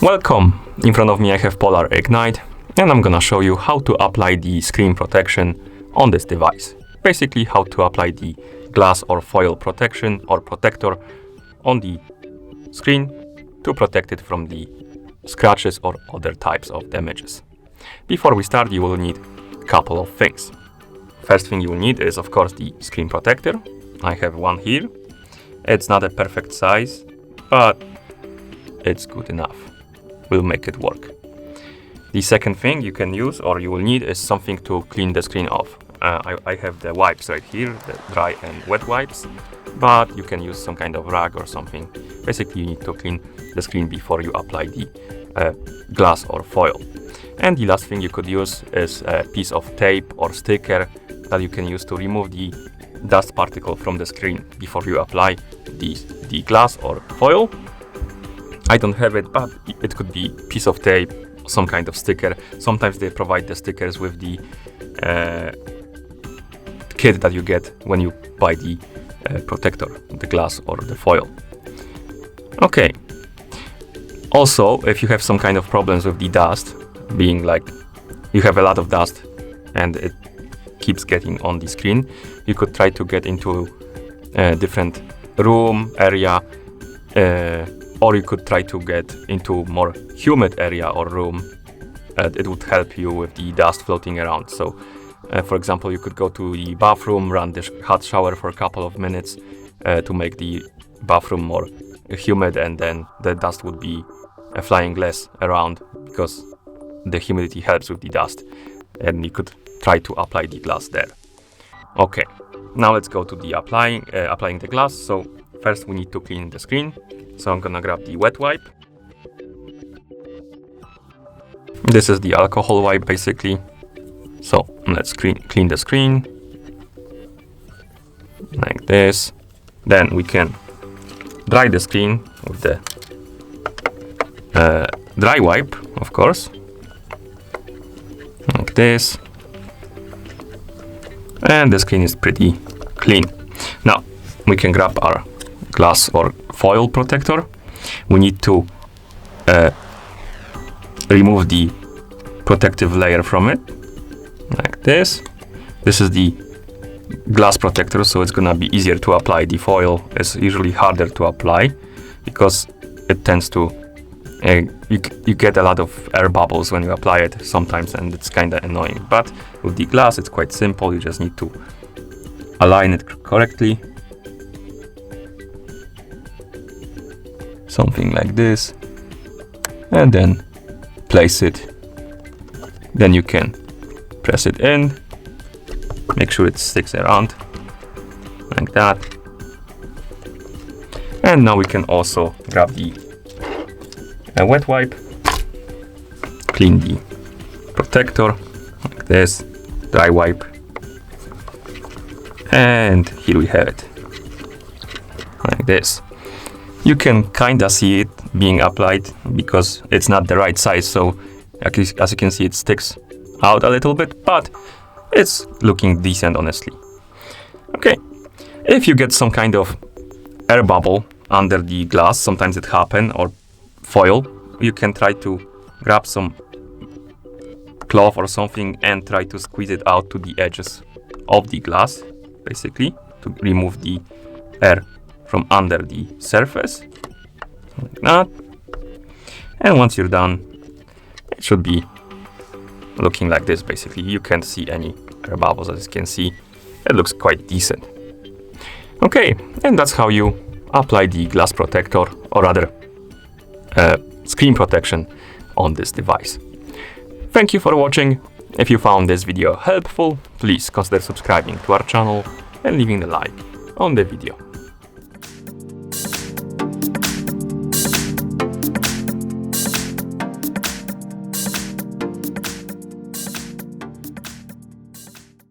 Welcome! In front of me I have Polar Ignite, and I'm gonna show you how to apply the screen protection on this device. Basically how to apply the glass or foil protection or protector on the screen to protect it from the scratches or other types of damages. Before we start, you will need a couple of things. First thing you will need is of course the screen protector. I have one here. It's not a perfect size, but it's good enough. We'll make it work. The second thing you can use or you will need is something to clean the screen off. I have the wipes right here, the dry and wet wipes, but you can use some kind of rag or something. Basically you need to clean the screen before you apply the glass or foil. And the last thing you could use is a piece of tape or sticker that you can use to remove the dust particle from the screen before you apply the glass or foil. I don't have it, but it could be a piece of tape, some kind of sticker. Sometimes they provide the stickers with the kit that you get when you buy the protector, the glass or the foil. Okay. Also, if you have some kind of problems with the dust, being like you have a lot of dust and it keeps getting on the screen, you could try to get into a different room, area, or you could try to get into more humid area or room. It would help you with the dust floating around. So, for example, you could go to the bathroom, run the hot shower for a couple of minutes to make the bathroom more humid, and then the dust would be flying less around because the humidity helps with the dust. And you could try to apply the glass there. Okay, now let's go to the applying the glass. So first we need to clean the screen. So I'm gonna grab the wet wipe. This is the alcohol wipe basically. So let's clean the screen like this. Then we can dry the screen with the dry wipe, of course, like this. And the screen is pretty clean. Now we can grab our glass or foil protector. We need to remove the protective layer from it, like this. This is the glass protector, so it's gonna be easier to apply. The foil is usually harder to apply because it tends to you get a lot of air bubbles when you apply it sometimes, and it's kind of annoying. But with the glass it's quite simple. You just need to align it correctly, something like this, and then place it. Then you can press it in, make sure it sticks around like that. And now we can also grab the wet wipe, clean the protector like this, dry wipe, and here we have it like this. You can kinda see it being applied because it's not the right size, so as you can see it sticks out a little bit, but it's looking decent honestly. Okay, if you get some kind of air bubble under the glass, sometimes it happens, or foil, you can try to grab some cloth or something and try to squeeze it out to the edges of the glass, basically to remove the air from under the surface, like that. And once you're done, it should be looking like this. Basically, you can't see any air bubbles, as you can see. It looks quite decent. Okay, and that's how you apply the glass protector, or rather screen protection on this device. Thank you for watching. If you found this video helpful, please consider subscribing to our channel and leaving a like on the video.